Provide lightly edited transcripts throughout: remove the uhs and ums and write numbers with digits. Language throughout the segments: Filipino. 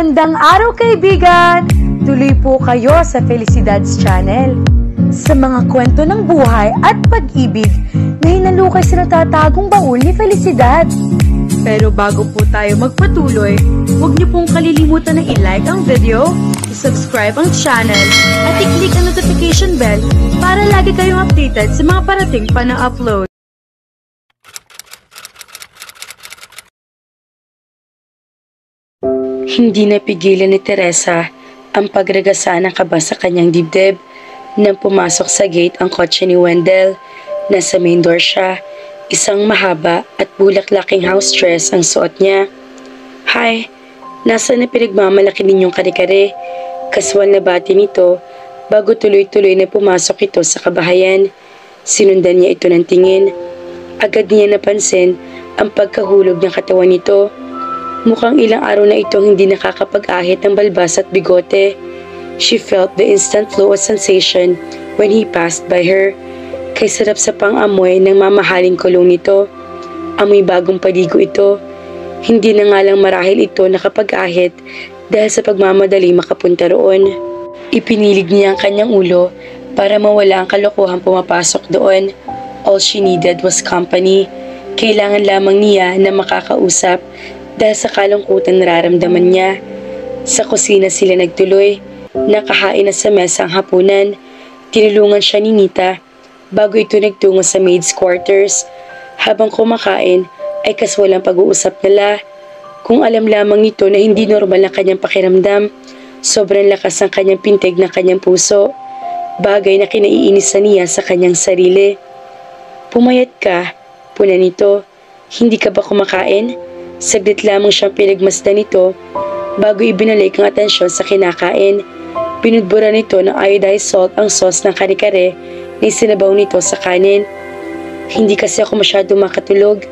Magandang araw kaibigan! Tuloy po kayo sa Felicidad's Channel. Sa mga kwento ng buhay at pag-ibig na hinalukay sa natatagong baul ni Felicidad. Pero bago po tayo magpatuloy, huwag niyo pong kalilimutan na i-like ang video, i-subscribe ang channel, at i-click ang notification bell para lagi kayong updated sa mga parating pa na upload. Hindi napigilan ni Teresa ang pagragasa ng kaba sa kanyang dibdib nang pumasok sa gate ang kotse ni Wendell. Nasa main door siya, isang mahaba at bulaklaking house dress ang suot niya. "Hi, nasa na pinagmamalaki ninyong kare-kare?" Kaswal na bati nito bago tuloy-tuloy na pumasok ito sa kabahayan. Sinundan niya ito ng tingin. Agad niya napansin ang pagkahulog ng katawan nito. Mukhang ilang araw na itong hindi nakakapag-ahit ng balbas at bigote. She felt the instant flow of sensation when he passed by her. Kay sarap sa pang-amoy ng mamahaling kulong nito. Amoy bagong paligo ito. Hindi na nga lang marahil ito nakapag-ahit dahil sa pagmamadali makapunta roon. Ipinilig niya ang kanyang ulo para mawala ang kalokohang pumapasok doon. All she needed was company. Kailangan lamang niya na makakausap dahil sa kalungkutan nararamdaman niya. Sa kusina sila nagtuloy. Nakahain na sa mesa ang hapunan. Tinulungan siya ni Nita bago ito nagtungo sa maid's quarters. Habang kumakain ay kaswalang pag-uusap nila. Kung alam lamang nito na hindi normal ang kanyang pakiramdam, sobrang lakas ang kanyang pintig ng kanyang puso. Bagay na kinaiinisan niya sa kanyang sarili. "Pumayat ka," puna nito. "Hindi ka ba kumakain?" Saglit lamang siyang pinagmasdan nito bago ibinalik ang atensyon sa kinakain. Pinudbura nito ng iodized salt ang sauce ng kare-kare na isinabaw nito sa kanin. "Hindi kasi ako masyadong makatulog.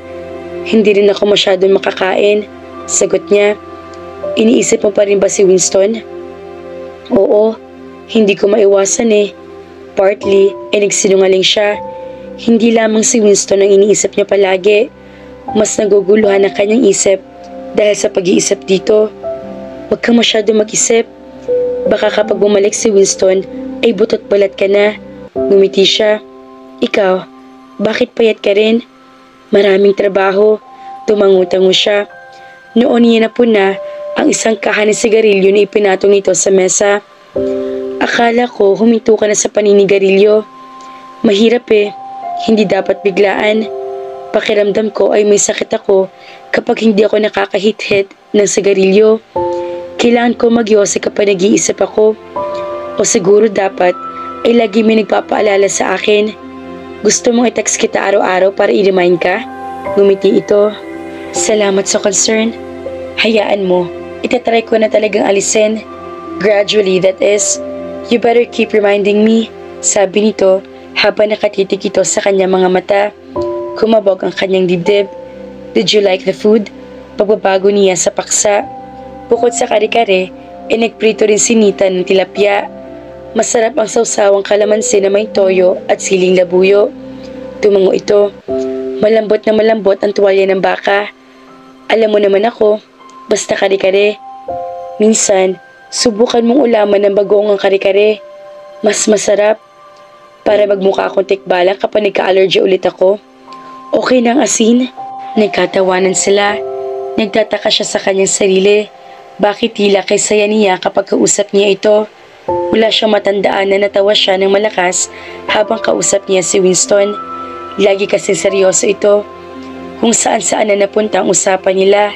Hindi rin ako masyadong makakain," sagot niya. "Iniisip mo pa rin ba si Winston?" "Oo, hindi ko maiwasan eh." Partly, nagsinungaling siya. Hindi lamang si Winston ang iniisip niya palagi. Mas naguguluhan ang kanyang isip dahil sa pag-iisip dito. "Huwag kang masyado mag-isip. Baka kapag bumalik si Winston ay butot balat ka na." Ngumiti siya. "Ikaw, bakit payat ka rin?" "Maraming trabaho." Tumangutango siya. Noon niya napuna ang isang kahan ng sigarilyo na ipinatong nito sa mesa. "Akala ko huminto ka na sa paninigarilyo." "Mahirap eh. Hindi dapat biglaan. Pakiramdam ko ay may sakit ako kapag hindi ako nakakahit-hit ng sigarilyo. Kailangan ko magyose kapag nag-iisip ako. O siguro dapat ay lagi may nagpapaalala sa akin. Gusto mong i-text kita araw-araw para i-remind ka?" Ngumiti ito. "Salamat sa concern. Hayaan mo, itatry ko na talagang alisin. Gradually, that is. You better keep reminding me," sabi nito habang nakatitig ito sa kanyang mga mata. Kumabog ang kanyang dibdib. "Did you like the food?" Pagbabago niya sa paksa. Bukod sa kare-kare, nagprito rin si Nita ng tilapia. Masarap ang sawsawang kalamansi na may toyo at siling labuyo. Tumango ito. Malambot na malambot ang tuwalya ng baka. "Alam mo naman ako, basta kare-kare. Minsan, subukan mong ulaman ng bagoong ang kare-kare. Mas masarap. Para magmukha akong tikbalang kapag nagka-allergy ulit ako." "Okay ng asin?" Nagkatawanan sila. Nagtataka siya sa kanyang sarili. Bakit tila kay saya niya kapag kausap niya ito? Wala siyang matandaan na natawa siya ng malakas habang kausap niya si Winston. Lagi kasi seryoso ito. Kung saan-saan na napunta ang usapan nila.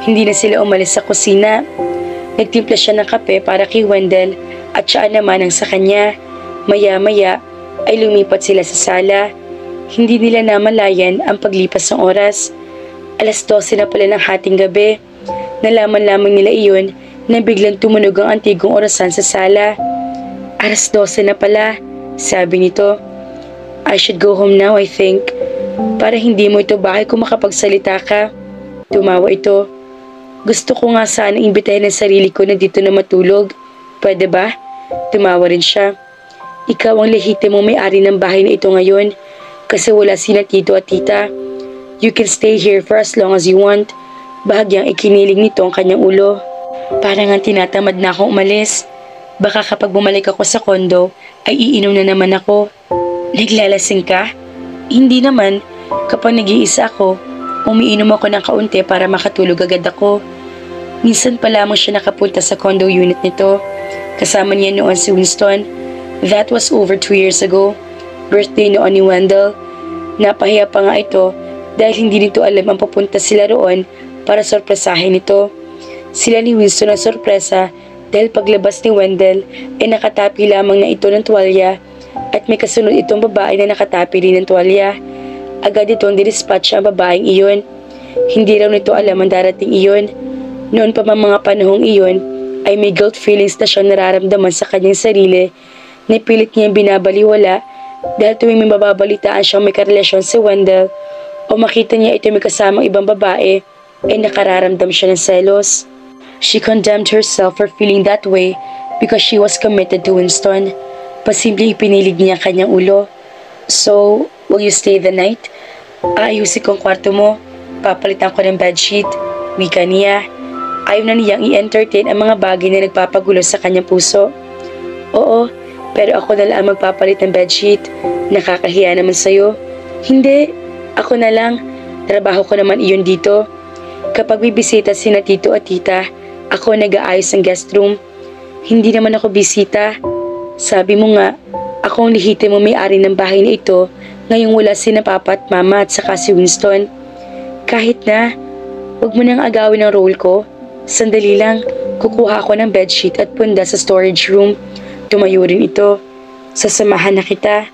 Hindi na sila umalis sa kusina. Nagtimpla siya ng kape para kay Wendell at siya naman ang sa kanya. Maya-maya ay lumipat sila sa sala. Hindi nila namalayan ang paglipas ng oras. 12:00 na pala ng hating gabi. Nalaman lamang nila iyon na biglang tumunog ang antigong orasan sa sala. 12:00 na pala, sabi nito. "I should go home now, I think. Para hindi mo ito bahay kung makapagsalita ka." Tumawa ito. "Gusto ko nga sana imbitahin ang sarili ko na dito na matulog. Pwede ba?" Tumawa rin siya. "Ikaw ang lehitimong may-ari ng bahay na ito ngayon. Kasi wala sina tito at tita. You can stay here for as long as you want." Bahagyang ikiniling nito ang kanyang ulo. Parang ang tinatamad na akong umalis. Baka kapag bumalik ako sa kondo, ay iinom na naman ako. Naglalasing ka? Hindi naman. Kapag nag-iisa ako, umiinom ako ng kaunti para makatulog agad ako. Minsan pa lamang siya nakapunta sa condo unit nito. Kasama niya noon si Winston. That was over 2 years ago. Birthday noon ni Wendell. Napahiya pa nga ito dahil hindi nito alam ang papunta sila roon para sorpresahin ito. Sila ni Winston ang sorpresa dahil paglabas ni Wendell ay nakatapi lamang na ito ng tuwalya at may kasunod itong babae na nakatapi rin ng tuwalya. Agad itong dinispatch ang babaeng iyon. Hindi raw nito alam ang darating iyon. Noon pa mga panahong iyon ay may guilt feelings na siyang nararamdaman sa kanyang sarili na pilit niyang binabaliwala dahil tuwing may mababalitaan siyang may karelasyon si Wendell o makita niya ito may kasamang ibang babae ay nakararamdam siya ng selos. She condemned herself for feeling that way because she was committed to Winston. Pasimpleng ipinilig niya ang kanyang ulo. So, will you stay the night? Aayusin ko ang kwarto mo. Papalitan ko ng bedsheet. Wika niya. Ayaw na niyang i-entertain ang mga bagay na nagpapagulo sa kanyang puso. Oo, pero ako na lang magpapalit ng bedsheet. Nakakahiya naman sa'yo. Hindi, ako na lang. Trabaho ko naman iyon dito. Kapag bibisita sina tito at tita, ako nag-aayos ng guest room. Hindi naman ako bisita. Sabi mo nga, ako ang lehitimo may-ari ng bahay na ito ngayong wala sina papa at mama at saka si Winston. Kahit na, huwag mo nang agawin ang role ko. Sandali lang, kukuha ako ng bedsheet at punda sa storage room. Tumayo rin ito. Sasamahan na kita.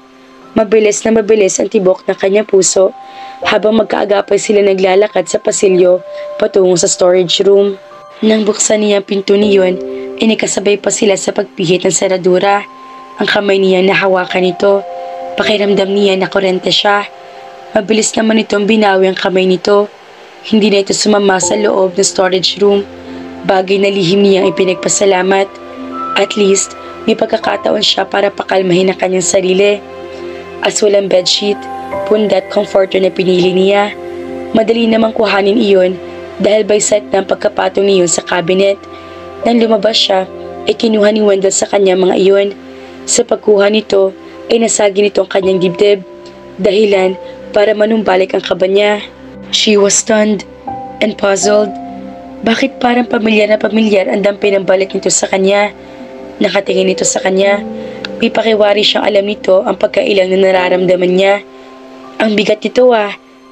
Mabilis na mabilis ang tibok ng kanyang puso habang magkaagapay sila naglalakad sa pasilyo patungo sa storage room. Nang buksan niya ang pinto niyon, inikasabay pa sila sa pagpihit ng seradura. Ang kamay niya nahawakan nito. Pakiramdam niya na kurente siya. Mabilis naman itong binawi ang kamay nito. Hindi na ito sumama sa loob ng storage room. Bagay na lihim niyang ipinagpasalamat. At least, may pagkakataon siya para pakalmahin ang kanyang sarili. As walang bedsheet, punda at comforter na pinili niya. Madali namang kuhanin iyon dahil by set na ang pagkapatong niyon sa cabinet. Nang lumabas siya, ay kinuha ni Wendell sa kanya mga iyon. Sa pagkuha nito, ay nasagi nito ang kanyang dibdib. Dahilan para manumbalik ang kaba niya. She was stunned and puzzled. Bakit parang pamilyar na pamilyar ang dampi ng balik nito sa kanya? Nakatingin ito sa kanya. May pakiwari siyang alam nito ang pagkailang na nararamdaman niya. Ang bigat nito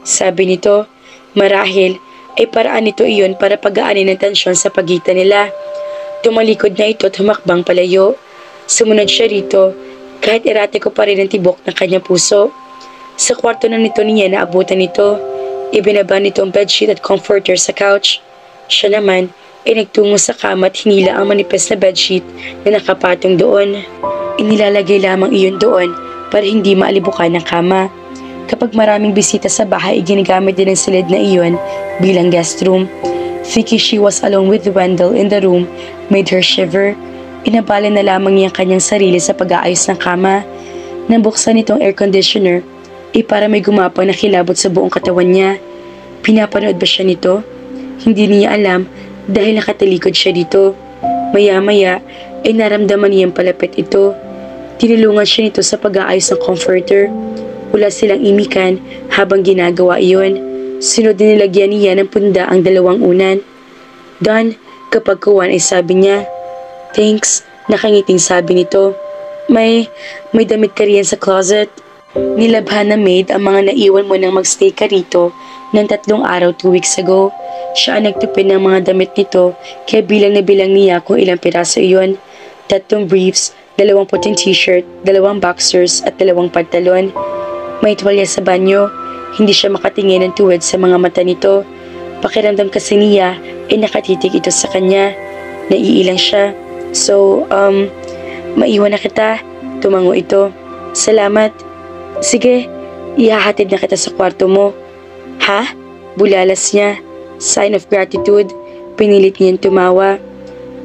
sabi nito. Marahil ay paraan nito iyon para pagaanin ng tensyon sa pagitan nila. Tumalikod na ito at humakbang palayo. Sumunod siya rito kahit eratiko pa rin ang tibok ng kanyang puso. Sa kwarto na nito niya naabutan nito. Ibinaba nito ang bedsheet at comforter sa couch. Siya naman ay nagtungo sa kama at hinila ang manipis na bedsheet na nakapatong doon. Inilalagay lamang iyon doon para hindi maalibukan ng kama. Kapag maraming bisita sa bahay, ginagamit din ang silid na iyon bilang guest room. Thinking she was alone with Wendell in the room made her shiver. Inabala na lamang niya ang kanyang sarili sa pag-aayos ng kama. Nang buksan itong air conditioner, para may gumapang na kilabot sa buong katawan niya. Pinapanood ba siya nito? Hindi niya alam dahil nakatalikod siya dito. Maya-maya ay naramdaman niyang palapit ito. Tinulungan siya nito sa pag-aayos ng comforter. Wala silang imikan habang ginagawa iyon. Sunod na nilagyan niya ng punda ang dalawang unan. Done, kapag kuwan ay sabi niya. Thanks, nakangiting sabi nito. May damit ka riyan sa closet. Nilabhan na maid ang mga naiwan mo nang magstay ka rito ng 3 araw 2 weeks ago. Siya ang nagtupin ng mga damit nito kaya bilang na bilang niya kung ilang piraso iyon. 3 briefs, 2 puting t-shirt, 2 boxers at 2 pantalon. May tuwalya sa banyo. Hindi siya makatingin ng tuwid sa mga mata nito. Pakiramdam kasi niya ay nakatitig ito sa kanya. Naiilang siya. So, maiwan na kita. Tumango ito. Salamat. Sige, ihahatid na kita sa kwarto mo. Ha? Bulalas niya. Sign of gratitude. Pinilit niyang tumawa.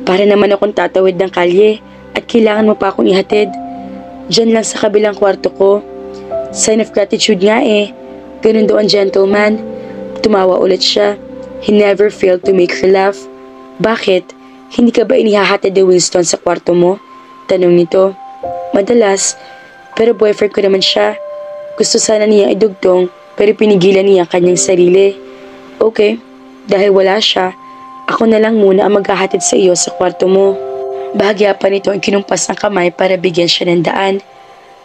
Para naman akong tatawid ng kalye at kailangan mo pa akong ihatid. Diyan lang sa kabilang kwarto ko. Sign of gratitude nga Ganun doon gentleman. Tumawa ulit siya. He never failed to make her laugh. Bakit? Hindi ka ba inihahatid ni Winston sa kwarto mo? Tanong nito. Madalas, pero boyfriend ko naman siya. Gusto sana niyang idugtong pero pinigilan niya kanyang sarili. Okay, dahil wala siya, ako na lang muna ang maghahatid sa iyo sa kwarto mo. Bahagya pa nito ang kinumpas ng kamay para bigyan siya ng daan.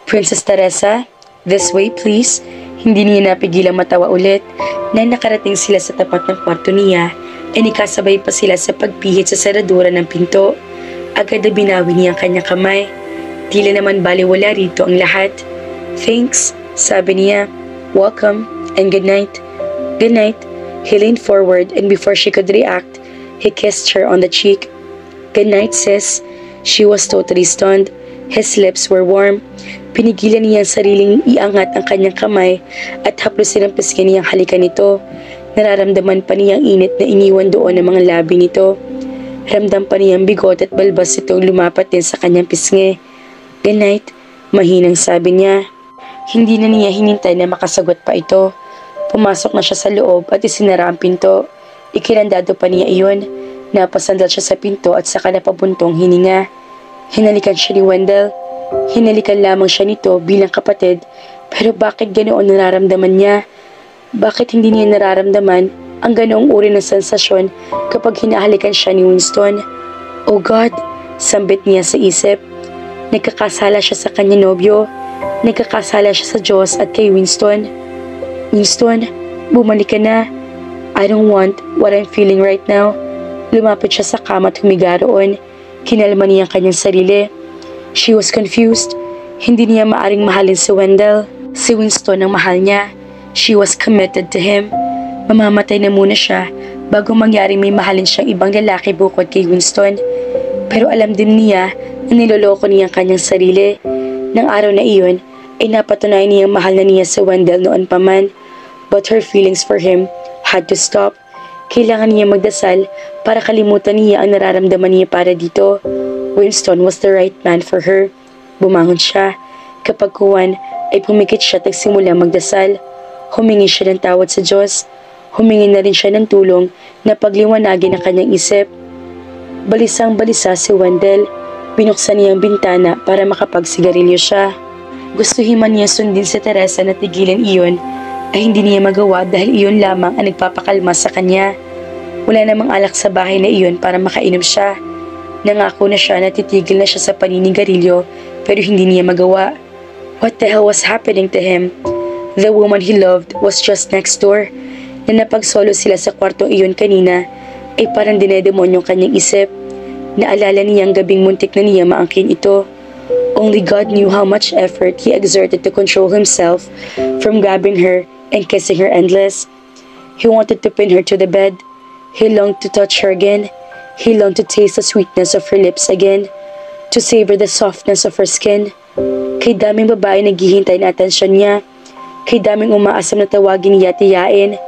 Princess Teresa, this way please. Hindi niya napigilang matawa ulit na nakarating sila sa tapat ng kwarto niya ay nikasabay pa sila sa pagpihit sa saradura ng pinto. Agad na binawi niya ang kanyang kamay. Tila naman baliwala rito ang lahat. Thanks, sabi niya. Welcome and good night. Good night. He leaned forward and before she could react, he kissed her on the cheek. Good night, sis. She was totally stunned. His lips were warm. Pinigilan niya ang sariling iangat ang kanyang kamay at haplusin ang pisngi niyang halikan nito. Nararamdaman pa niyang init na iniwan doon ng mga labi nito. Ramdam pa niyang bigot at balbas itong lumapat din sa kanyang pisngi. Good night, mahinang sabi niya. Hindi na niya hinintay na makasagot pa ito. Pumasok na siya sa loob at isinara ang pinto. Ikinandado pa niya iyon. Napasandal siya sa pinto at saka napabuntong hininga. Hinalikan siya ni Wendell. Hinalikan lamang siya nito bilang kapatid. Pero bakit ganoon nararamdaman niya? Bakit hindi niya nararamdaman ang ganoong uri ng sensasyon kapag hinahalikan siya ni Winston? Oh God, sambit niya sa isip. Nagkakasala siya sa kanya nobyo. Nagkakasala siya sa Diyos at kay Winston. Winston, bumalik ka na. I don't want what I'm feeling right now. Lumapit siya sa kama at humiga roon. Kinalma niya ang kanyang sarili. She was confused. Hindi niya maaring mahalin si Wendell. Si Winston ang mahal niya. She was committed to him. Mamamatay na muna siya bago mangyaring may mahalin siyang ibang lalaki bukod kay Winston. Pero alam din niya na niloloko niya ang kanyang sarili. Nang araw na iyon, ay napatunayan niyang mahal na niya si Wendell noon pa man. But her feelings for him had to stop. Kailangan niya magdasal para kalimutan niya ang nararamdaman niya para dito. Winston was the right man for her. Bumangon siya. Kapag kuwan, ay pumikit siya at nagsimula magdasal. Humingi siya ng tawad sa Diyos. Humingi na rin siya ng tulong na pagliwanagin ang kanyang isip. Balisang-balisa si Wendell. Binuksan niya ang bintana para makapagsigarilyo siya. Gustuhin man niya sundin si Teresa na tigilan iyon, ay hindi niya magawa dahil iyon lamang ang nagpapakalma sa kanya. Wala namang alak sa bahay na iyon para makainom siya. Nangako na siya na titigil na siya sa paninigarilyo pero hindi niya magawa. What the hell was happening to him? The woman he loved was just next door. Na napagsolo sila sa kwartong iyon kanina ay parang dinedemonyong kanyang isip. Naalala niya ang gabing muntik na niya maangkin ito. Only God knew how much effort he exerted to control himself from grabbing her and kissing her endless. He wanted to pin her to the bed. He longed to touch her again. He longed to taste the sweetness of her lips again. To savor the softness of her skin. Kay daming babae naghihintay na atensyon niya. Kay daming umaasam na tawagin niya at iyain.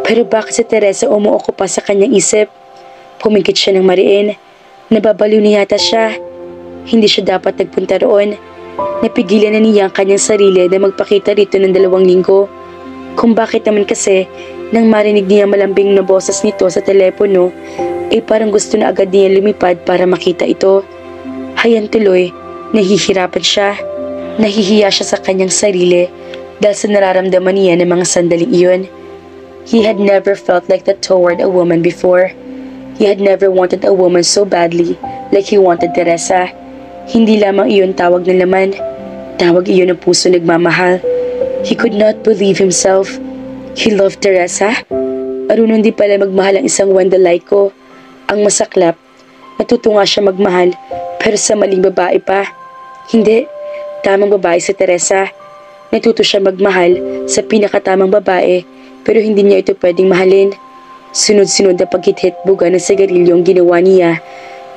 Pero bakit si Teresa umuoko pa sa kanyang isip? Pumikit siya ng mariin. Nababaliw niya yata siya. Hindi siya dapat nagpunta roon. Napigilan na niya ang kanyang sarili na magpakita rito ng 2 linggo. Kung bakit naman kasi, nang marinig niya malambing na boses nito sa telepono, ay parang gusto na agad niya lumipad para makita ito. Hayan tuloy, nahihirapan siya. Nahihiya siya sa kanyang sarili dahil sa nararamdaman niya ng mga sandaling iyon. He had never felt like that toward a woman before. He had never wanted a woman so badly like he wanted Teresa. Hindi lamang iyon tawag ng laman. Tawag iyon ng puso nagmamahal. He could not believe himself. He loved Teresa. Marunong din pala magmahal ang isang Wendell-like. Ang masaklap, natuto nga siya magmahal pero sa maling babae pa. Hindi, tamang babae si Teresa. Natuto siya magmahal sa pinakatamang babae pero hindi niya ito pwedeng mahalin. Sunod-sunod na paghit-hit-buga ng sigarilyo ang ginawa niya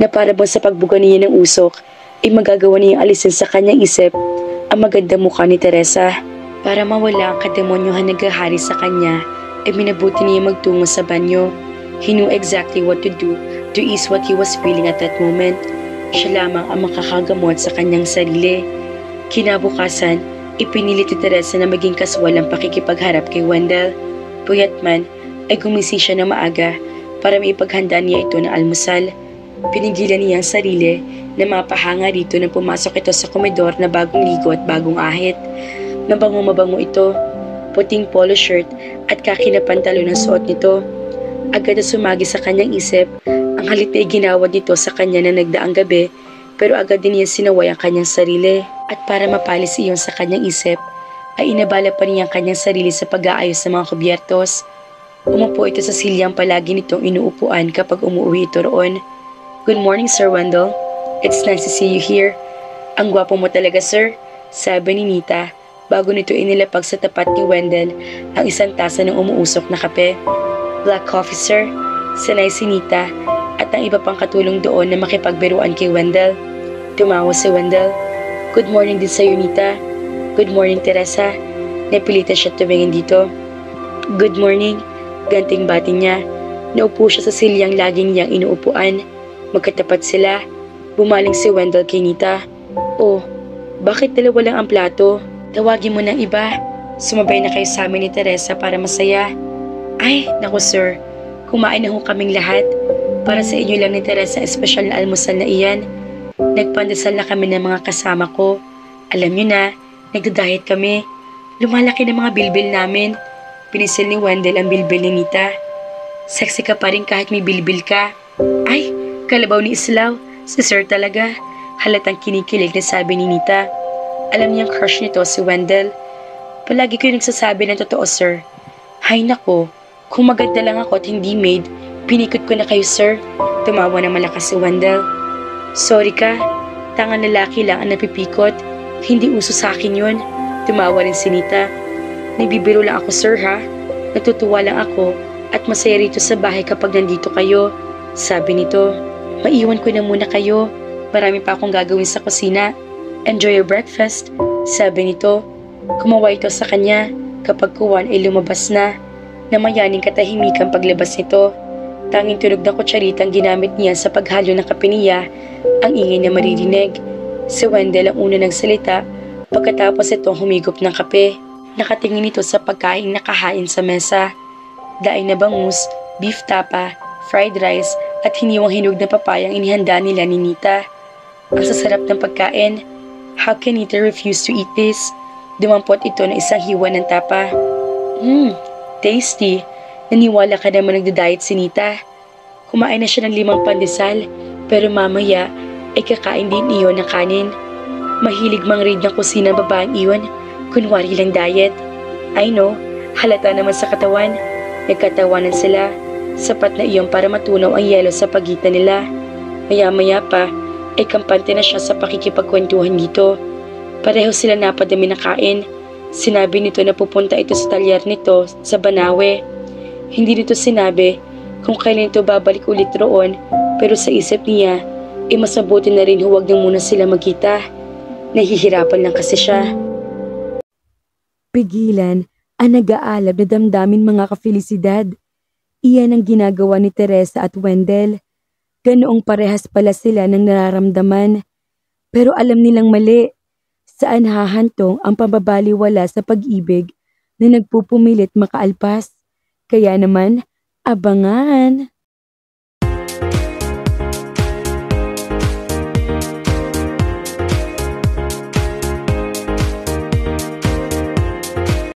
na para bang sa pagbuga niya ng usok ay magagawa niyang alisin sa kanyang isip ang maganda mukha ni Teresa. Para mawala ang kademonyohan na naghahari sa kanya ay minabuti niya magtungo sa banyo. He knew exactly what to do to ease what he was feeling at that moment. Siya lamang ang makakagamot sa kanyang sarili. Kinabukasan, ipinilit ni Teresa na maging kaswal ang pakikipagharap kay Wendell. Puyat man, ay gumising siya ng maaga para maipaghanda niya ito ng almusal. Pinigilan niya ang sarili na mapahanga rito nang pumasok ito sa komedor na bagong ligo at bagong ahit. Mabango ito, puting polo shirt at kaki na pantalon ang suot nito. Agad na sumagi sa kanyang isip ang halit na iginawa nito sa kanya na nagdaang gabi, pero agad din niya sinaway ang kanyang sarili. At para mapalis iyon sa kanyang isip, ay inabala pa niya ang kanyang sarili sa pag-aayos sa mga kubyertos. Umupo ito sa silyang palagi nitong inuupuan kapag umuwi ito roon. "Good morning, Sir Wendell. It's nice to see you here." "Ang gwapo mo talaga, sir," sabi ni Nita bago nito inilapag sa tapat ni Wendell ang isang tasa ng umuusok na kape. "Black coffee, sir," sanay si Nita at ang iba pang katulong doon na makipagbiruan kay Wendell. Tumawa si Wendell. "Good morning din sa'yo, Nita." "Good morning, Teresa." Napilitan siya tumingin dito. "Good morning," ganting bati niya. Naupo siya sa silyang laging niyang inuupuan. Magkatapat sila. Bumaling si Wendell kay Nita. "Oh, bakit dalawa lang ang plato? Tawagin mo ng iba. Sumabay na kayo sa amin ni Teresa para masaya." "Ay, naku sir, kumain na ho kaming lahat. Para sa inyo lang ni Teresa espesyal na almusal na iyan. Nagpandasal na kami ng mga kasama ko. Alam niyo na, nagda-diet kami. Lumalaki ng mga bilbil namin." Pinisil ni Wendell ang bilbil ni Nita. "Sexy ka pa rin kahit may bilbil ka." "Ay, kalabaw ni Islaw, si sir talaga." Halatang kinikilig na sabi ni Nita. Alam niyang crush nito si Wendell. "Palagi ko yung nagsasabi ng totoo, sir." "Hay nako, kung maganda lang ako at hindi maid, pinikot ko na kayo, sir." Tumawa na malakas si Wendell. "Sorry ka, tangang lalaki lang ang napipikot. Hindi uso sa akin yun." Tumawa rin si Nita. "Nagbibiro lang ako, sir, ha? Natutuwa lang ako at masaya rito sa bahay kapag nandito kayo," sabi nito. "Maiwan ko na muna kayo. Marami pa akong gagawin sa kusina. Enjoy your breakfast," sabi nito. Kumawa ito sa kanya kapag kuwan ay lumabas na. Namayaning katahimikan paglabas nito. Tanging tunog ng kutsaritang ginamit niya sa paghalo ng kape niya ang ingay na maririnig. Si Wendell ang una nagsalita pagkatapos itong humigop ng kape. Nakatingin ito sa pagkain nakahain sa mesa. Daing na bangus, beef tapa, fried rice at hiniwang hinog na papayang inihanda nila ni Nita. Ang sasarap ng pagkain. How can Nita refuse to eat this? Dumampot ito na isang hiwa ng tapa. Tasty. Naniwala ka naman nagda-diet si Nita. Kumain na siya ng 5 pandesal, pero mamaya ay kakain din iyon ng kanin. Mahilig mang-read ng kusina ng babaeng iyon, kunwari lang diet. I know, halata naman sa katawan. Nagkatawanan sila. Sapat na iyon para matunaw ang yelo sa pagitan nila. Maya-maya pa, ay kampante na siya sa pakikipagkwentuhan dito. Pareho sila napadami na kain. Sinabi nito na pupunta ito sa talyer nito sa Banawe. Hindi nito sinabi kung kailan ito babalik ulit roon, pero sa isip niya, mas mabuti na rin huwag nang muna sila magkita. Nahihirapan lang kasi siya. Pigilan ang nag-aalab na damdamin mga kafelisidad. Iyan ang ginagawa ni Teresa at Wendell. Ganoong parehas pala sila ng nararamdaman. Pero alam nilang mali. Saan hahantong ang pambabaliwala sa pag-ibig na nagpupumilit makaalpas? Kaya naman, abangan!